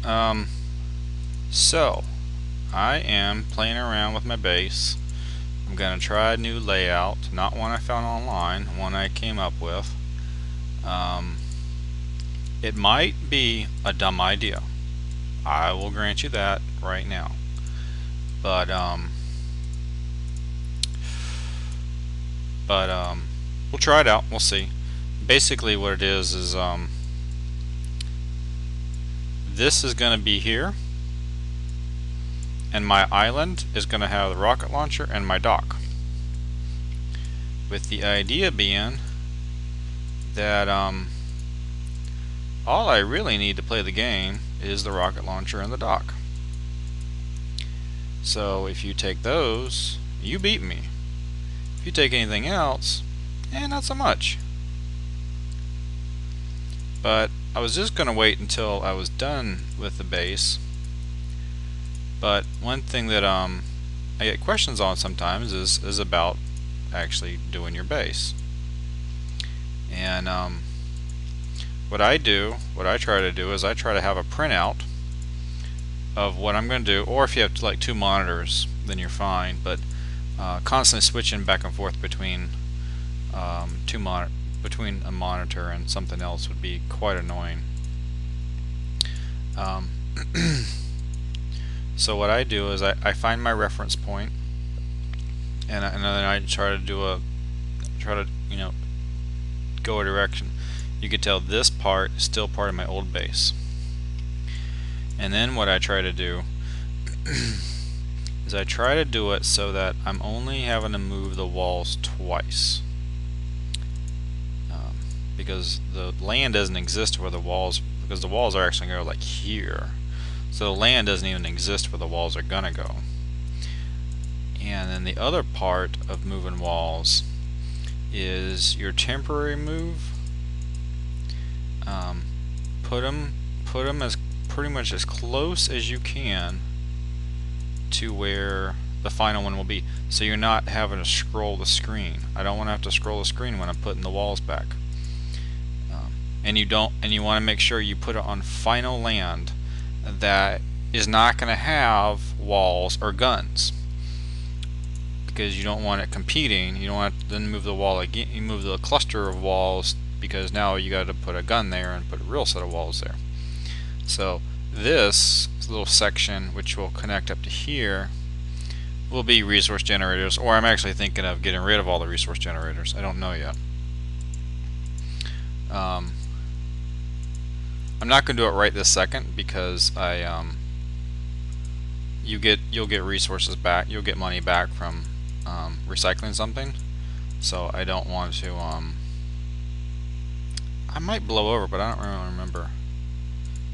Um, so I am playing around with my base. I'm gonna try a new layout, not one I found online, one I came up with. Um, it might be a dumb idea. I will grant you that right now. But we'll try it out. We'll see. Basically, what it is this is gonna be here, and my island is gonna have the rocket launcher and my dock. With the idea being that all I really need to play the game is the rocket launcher and the dock. So if you take those, you beat me. If you take anything else, not so much. But I was just gonna wait until I was done with the base. But one thing that I get questions on sometimes is about actually doing your base. And what I try to do is I try to have a printout of what I'm going to do, or if you have like two monitors, then you're fine. But constantly switching back and forth between between a monitor and something else would be quite annoying. So what I do is I find my reference point, and then I try to go a direction. You could tell this part is still part of my old base. And then what I try to do is I try to do it so that I'm only having to move the walls twice. Because the land doesn't exist where the walls, because the walls are actually going to go like here. So the land doesn't even exist where the walls are going to go. And then the other part of moving walls is your temporary move. Put them as pretty much as close as you can to where the final one will be, so you're not having to scroll the screen. I don't want to have to scroll the screen when I'm putting the walls back. And you want to make sure you put it on final land that is not going to have walls or guns, because you don't want it competing. You don't want to then move the wall again. You move the cluster of walls, because now you got to put a gun there and put a real set of walls there. So this little section, which will connect up to here, will be resource generators, or I'm actually thinking of getting rid of all the resource generators. I don't know yet. I'm not going to do it right this second, because you'll get resources back. You'll get money back from recycling something. So I don't want to. I might blow over, but I don't really remember.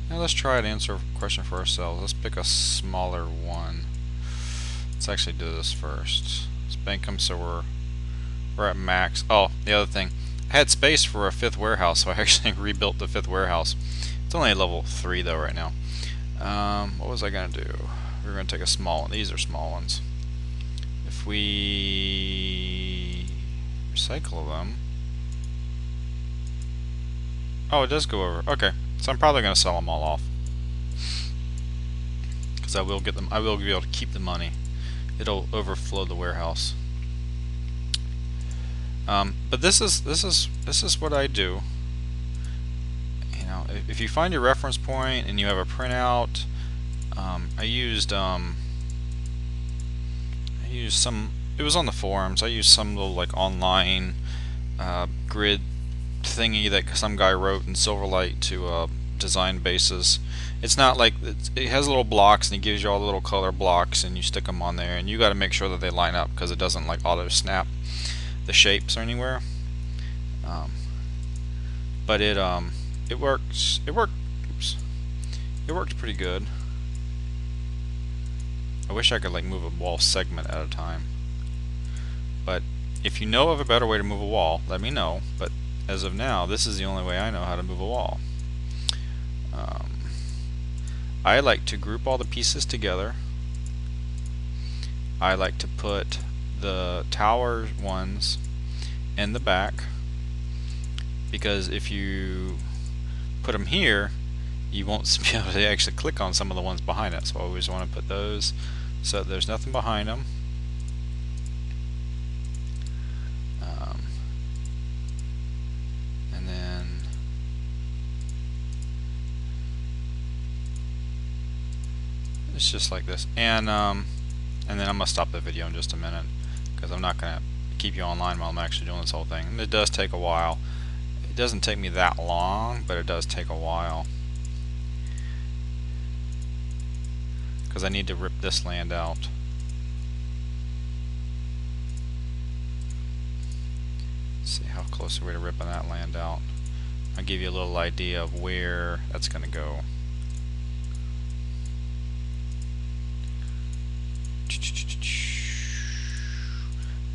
Now let's try to answer a question for ourselves. Let's pick a smaller one. Let's actually do this first. Let's bank them so we're at max. Oh, the other thing, I had space for a fifth warehouse, so I actually rebuilt the fifth warehouse. It's only a level 3 though right now. What was I gonna do? We were gonna take a small one. These are small ones. If we recycle them, oh, it does go over. Okay, so I'm probably gonna sell them all off, because I will get them. I will be able to keep the money. It'll overflow the warehouse. But this is what I do. You know, if you find your reference point and you have a printout, I used some. It was on the forums. I used some little like online grid thingy that some guy wrote in Silverlight to design bases. It's not like it has little blocks, and he gives you all the little color blocks, and you stick them on there, and you got to make sure that they line up, because it doesn't like auto snap the shapes or anywhere. But it works. It worked. Oops. It worked pretty good. I wish I could like move a wall segment at a time. But if you know of a better way to move a wall, let me know. But as of now, this is the only way I know how to move a wall. I like to group all the pieces together. I like to put the tower ones in the back, because if you put them here, you won't be able to actually click on some of the ones behind it. So I always want to put those so there's nothing behind them. And then it's just like this. And then I'm gonna stop the video in just a minute because I'm not gonna keep you online while I'm actually doing this whole thing. And it does take a while. It doesn't take me that long, but it does take a while because I need to rip this land out. Let's see how close are we to ripping that land out. I'll give you a little idea of where that's going to go.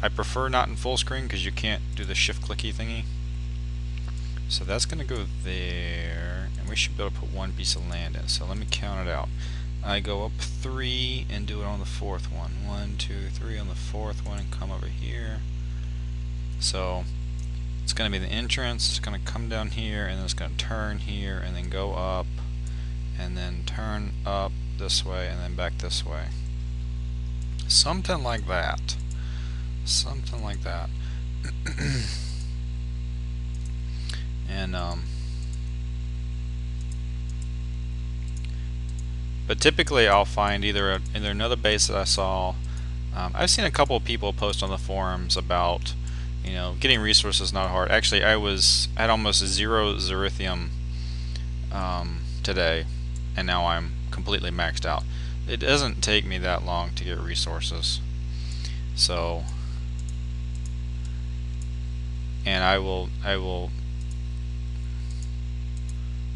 I prefer not in full screen because you can't do the shift clicky thingy. So that's going to go there, and we should be able to put one piece of land in. So let me count it out. I go up 3 and do it on the 4th one. 1, 2, 3 on the 4th one and come over here. So it's going to be the entrance, it's going to come down here, and then it's going to turn here, and then go up, and then turn up this way, and then back this way. Something like that. Something like that. And but typically I'll find either another base that I saw. I've seen a couple of people post on the forums about, you know, getting resources not hard. Actually, I had almost 0 Zerithium today, and now I'm completely maxed out. It doesn't take me that long to get resources, so, and I will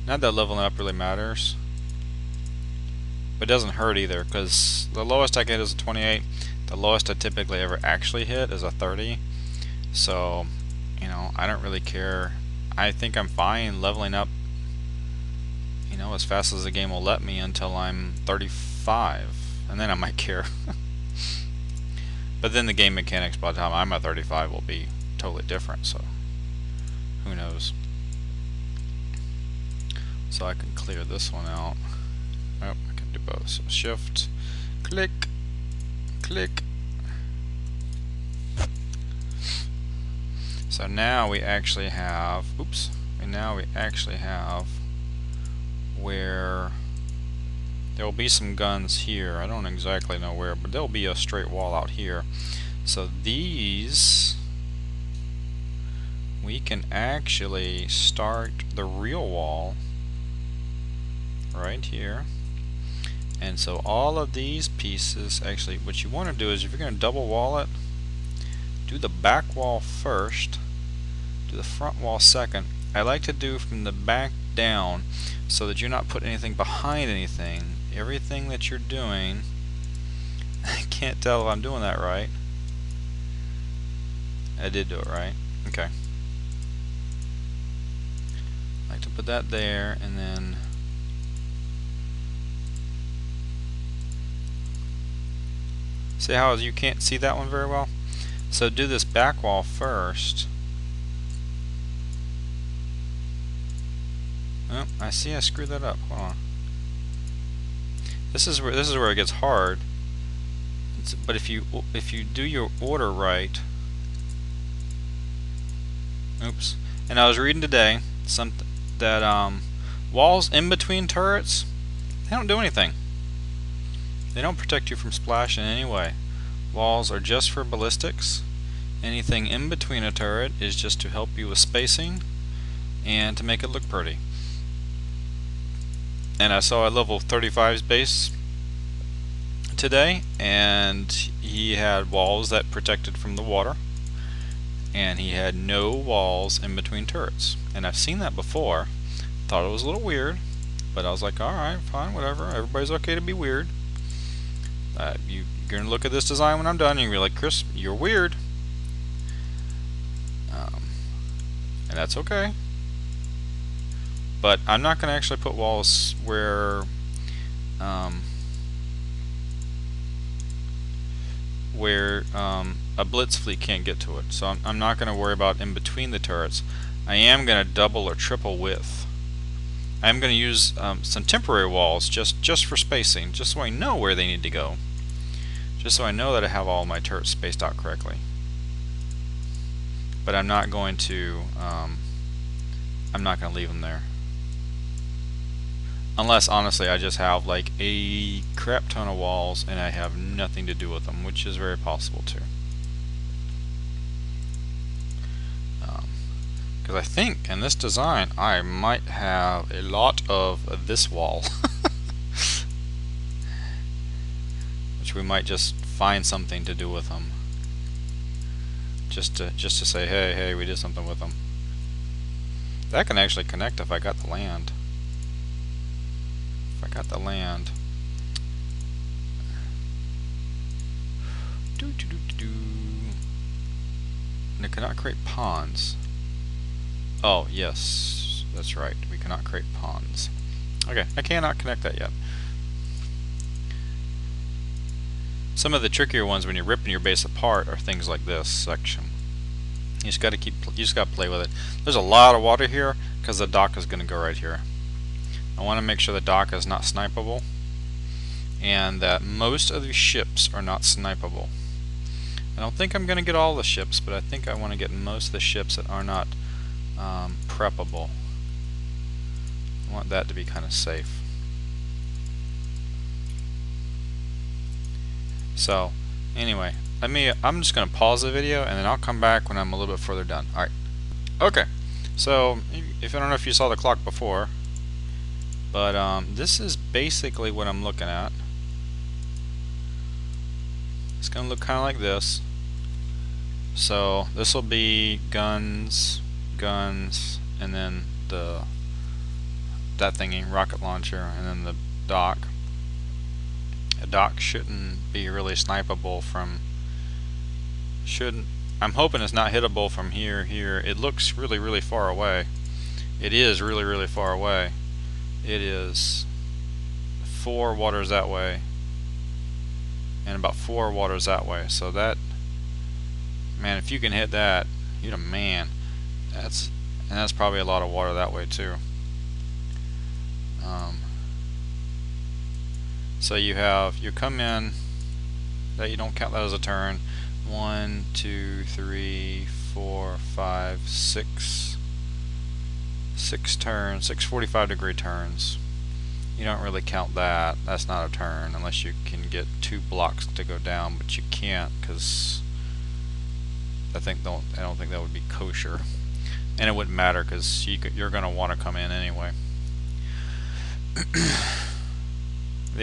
not that leveling up really matters, but it doesn't hurt either, because the lowest I get is a 28. The lowest I typically ever actually hit is a 30. So, you know, I don't really care. I think I'm fine leveling up, you know, as fast as the game will let me until I'm 35, and then I might care. But then the game mechanics by the time I'm at 35 will be totally different, so who knows. So I can clear this one out. Oh, I can do both. So shift, click, click. So now we actually have, oops, and now we actually have where there will be some guns here. I don't exactly know where, but there'll be a straight wall out here. So these, we can actually start the real wall right here. And so all of these pieces, actually what you want to do is, if you're going to double wall it, do the back wall first, do the front wall second. I like to do from the back down so that you're not putting anything behind anything. Everything that you're doing, I can't tell if I'm doing that right. I did do it right. Okay. I like to put that there, and then see how you can't see that one very well? So do this back wall first. Oh, I see I screwed that up. Hold on. This is where it gets hard. But if you do your order right. Oops. And I was reading today that walls in between turrets, they don't do anything. They don't protect you from splash in any way. Walls are just for ballistics. Anything in between a turret is just to help you with spacing and to make it look pretty. And I saw a level 35's base today, and he had walls that protected from the water, and he had no walls in between turrets. And I've seen that before. Thought it was a little weird, but I was like, alright, fine, whatever. Everybody's okay to be weird. You're going to look at this design when I'm done, and you're like, Chris, you're weird. And that's okay. But I'm not going to actually put walls where a blitz fleet can't get to it. So I'm not going to worry about in between the turrets. I am going to double or triple width. I'm going to use some temporary walls just for spacing, just so I know where they need to go. Just so I know that I have all my turrets spaced out correctly. But I'm not going to leave them there. Unless, honestly, I just have like a crap ton of walls and I have nothing to do with them, which is very possible too. Because I think in this design I might have a lot of this wall. Which we might just find something to do with them. Just to say, hey, we did something with them. That can actually connect if I got the land. If I got the land. And it cannot create ponds. Oh, yes, that's right. We cannot create ponds. Okay, I cannot connect that yet. Some of the trickier ones when you're ripping your base apart are things like this section. You just got to play with it. There's a lot of water here because the dock is going to go right here. I want to make sure the dock is not snipeable and that most of the ships are not snipeable. I don't think I'm going to get all the ships, but I think I want to get most of the ships that are not preppable. I want that to be kind of safe. So, anyway, I'm just going to pause the video and then I'll come back when I'm a little bit further done. Alright. Okay. So, if I don't know if you saw the clock before, but this is basically what I'm looking at. It's going to look kind of like this. So, this will be guns, and then that thingy, rocket launcher, and then the dock. A dock shouldn't be really snipeable from. I'm hoping it's not hittable from here. It looks really far away. It is really far away. It is 4 waters that way, and about 4 waters that way. So that, man, if you can hit that, you're the man. That's probably a lot of water that way too. So you come in, that you don't count that as a turn. 1, 2, 3, 4, 5, 6 turns, 6 45-degree turns. You don't really count that. That's not a turn unless you can get 2 blocks to go down, but you can't because I don't think that would be kosher, and it wouldn't matter because you're going to want to come in anyway.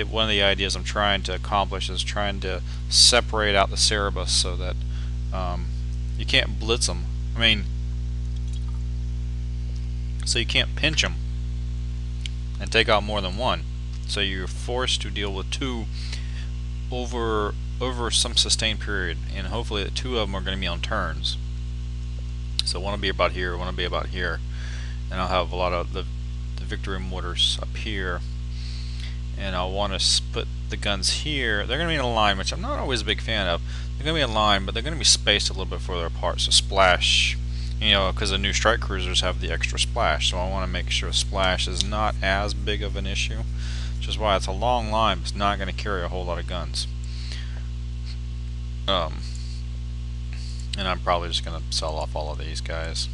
One of the ideas I'm trying to accomplish is trying to separate out the Cerberus so that you can't blitz them. I mean, so you can't pinch them and take out more than one. So you're forced to deal with 2 over some sustained period, and hopefully the 2 of them are going to be on turns. So one will be about here, one will be about here, and I'll have a lot of the victory mortars up here. And I'll want to put the guns here. They're going to be in a line, which I'm not always a big fan of. They're going to be in line, but they're going to be spaced a little bit further apart. So splash, because the new strike cruisers have the extra splash. So I want to make sure splash is not as big of an issue, which is why it's a long line, but it's not going to carry a whole lot of guns. And I'm probably just going to sell off all of these guys,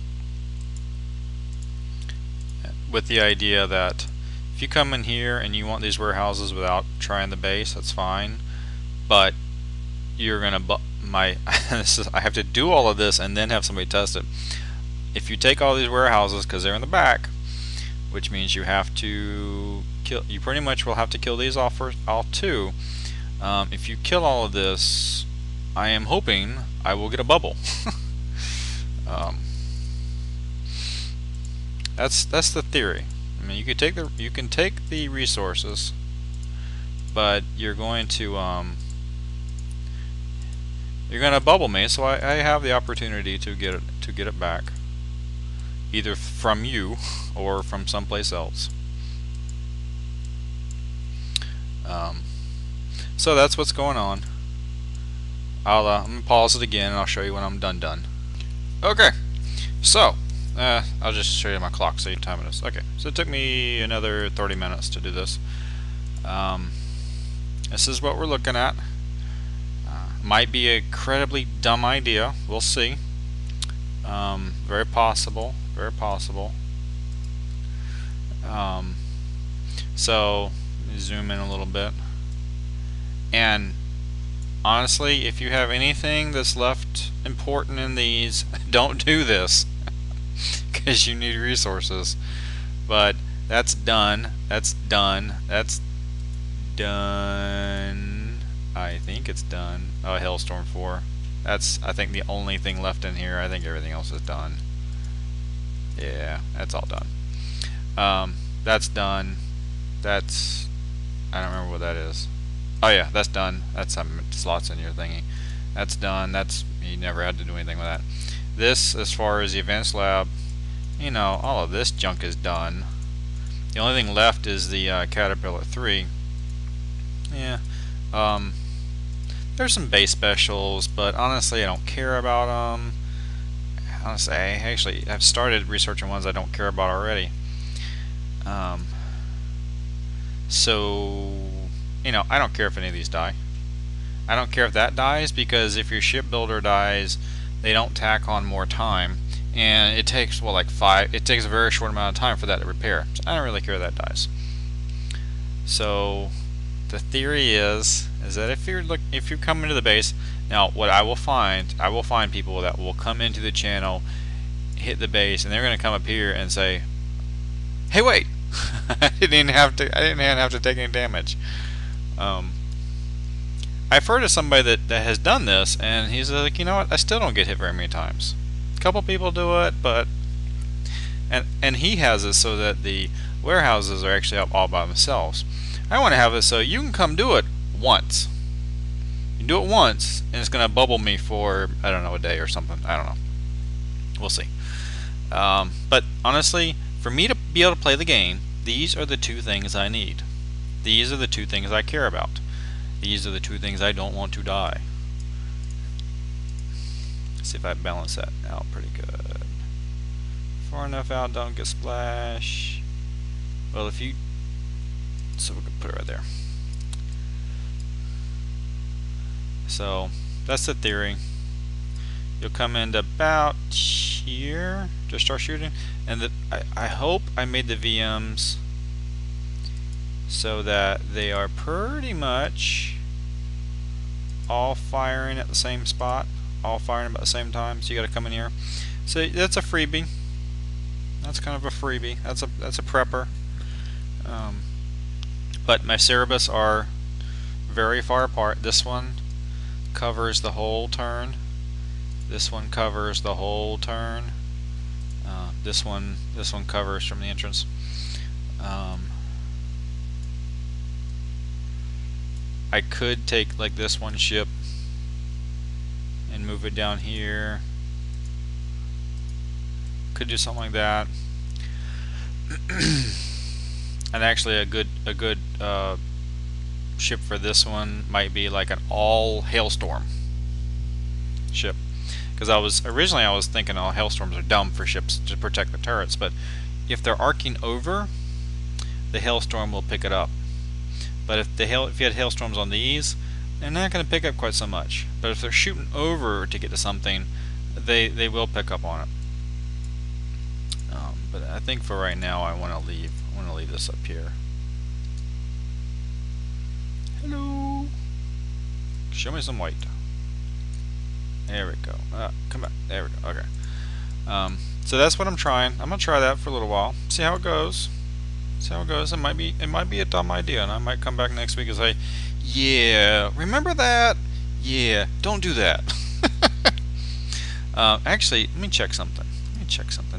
with the idea that if you come in here and you want these warehouses without trying the base, that's fine. But you're gonna I have to do all of this and then have somebody test it. If you take all these warehouses because they're in the back, which means you have to kill. You pretty much will have to kill these off too. If you kill all of this, I am hoping I will get a bubble. That's the theory. I mean, you can take the resources, but you're going to bubble me. So I have the opportunity to get it back, either from you or from someplace else. So that's what's going on. I'm gonna pause it again and I'll show you when I'm done. Okay, so I'll just show you my clock so you time it is. Okay, so it took me another 30 minutes to do this. This is what we're looking at. Might be an incredibly dumb idea. We'll see. Very possible. Very possible. So let me zoom in a little bit. And honestly, if you have anything that's left important in these, don't do this because you need resources. But that's done. That's done. That's done. I think it's done. Oh, Hailstorm 4. That's, I think, the only thing left in here. I think everything else is done. Yeah, that's all done. That's done. That's, I don't remember what that is. Oh yeah, that's done. That's some slots in your thingy. That's done. That's, you never had to do anything with that. This, as far as the events lab, you know, all of this junk is done. The only thing left is the Caterpillar 3. Yeah. There's some base specials, but honestly I don't care about them. Honestly, I've started researching ones I don't care about already. So, you know, I don't care if any of these die. I don't care if that dies, because if your shipbuilder dies, they don't tack on more time, and it takes, well, like it takes a very short amount of time for that to repair. So I don't really care if that dies. So the theory is that if you're coming to the base, now what I will find people that will come into the channel, hit the base, and they're going to come up here and say, "Hey, wait, I didn't have to take any damage." I've heard of somebody that has done this, and he's like, you know what, I still don't get hit very many times. A couple people do it, but and he has it so that the warehouses are actually up all by themselves. I want to have it so you can come do it once. You do it once, and it's going to bubble me for, I don't know, a day or something. I don't know. We'll see. But honestly, for me to be able to play the game, these are the two things I need. These are the two things I care about. These are the two things I don't want to die. Let's see if I balance that out pretty good. Far enough out, don't get splash. Well, if you... So we can put it right there. So that's the theory. You'll come into about here to start shooting, and I hope I made the VMs so that they are pretty much all firing at the same spot, all firing about the same time. So you got to come in here. So that's a freebie. That's kind of a freebie. That's a prepper. But my Cerebus are very far apart. This one covers the whole turn. This one covers the whole turn. This one covers from the entrance. I could take like this one ship and move it down here. Could do something like that. And actually, a good ship for this one might be like an all hailstorm ship, because I was thinking, oh, hailstorms are dumb for ships to protect the turrets, but if they're arcing over, the hailstorm will pick it up. But if you had hailstorms on these, they're not going to pick up quite so much. But if they're shooting over to get to something, they will pick up on it. But I think for right now, I want to leave this up here. Hello. Show me some white. There we go. Come back. There we go. Okay. So that's what I'm trying. I'm gonna try that for a little while. See how it goes. See how it goes. It might be a dumb idea, and I might come back next week and say, "Yeah, remember that? Yeah, don't do that." Actually, let me check something.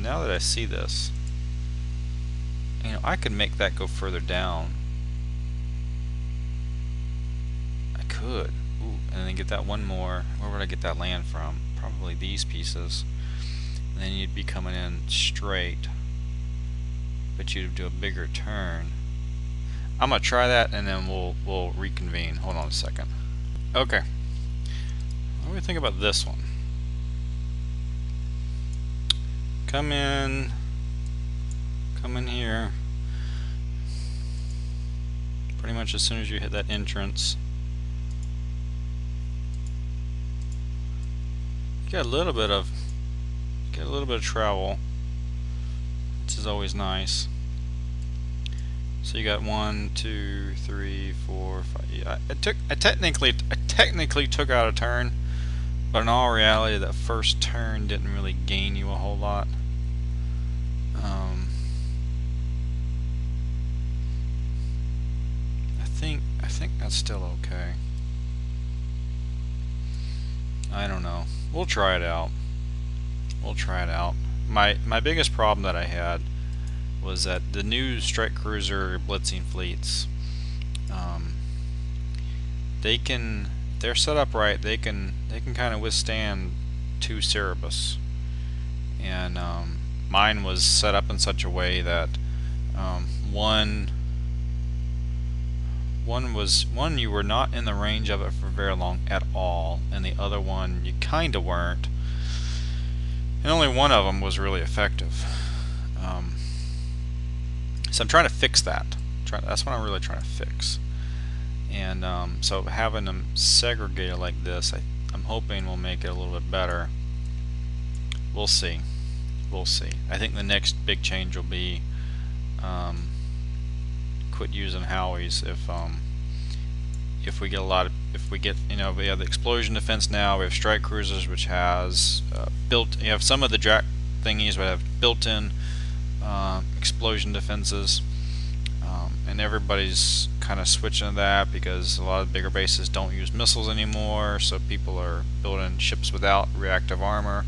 Now that I see this, you know, I could make that go further down. I could. Ooh, and then get that one more. Where would I get that land from? Probably these pieces. And then you'd be coming in straight, but you'd do a bigger turn. I'm gonna try that, and then we'll reconvene. Hold on a second. Okay. What do we think about this one? come in here. Pretty much as soon as you hit that entrance. You got a little bit of travel, which is always nice. So you got 1, 2, 3, 4, 5. Yeah, I technically took out a turn, but in all reality, that first turn didn't really gain you a whole lot. I think that's still okay. I don't know. We'll try it out. My biggest problem that I had was that the new strike cruiser blitzing fleets, they're set up right. They can kind of withstand 2 Cerberus, and mine was set up in such a way that one you were not in the range of it for very long at all, and the other one you kind of weren't, and only one of them was really effective. So I'm trying to fix that. That's what I'm really trying to fix. And so having them segregated like this, I'm hoping will make it a little bit better. We'll see. I think the next big change will be quit using Howies if we get we have the explosion defense now. We have strike cruisers, which has you have some of the jack thingies that have built-in explosion defenses, and everybody's kind of switching to that because a lot of bigger bases don't use missiles anymore, so people are building ships without reactive armor,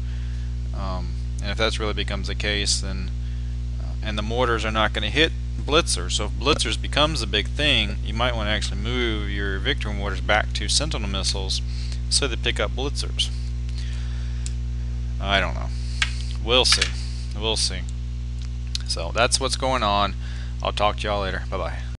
and if that really becomes the case, then and the mortars are not going to hit blitzers, so if blitzers becomes a big thing, you might want to actually move your victory mortars back to sentinel missiles so they pick up blitzers. I don't know. We'll see. So that's what's going on. I'll talk to y'all later. Bye bye.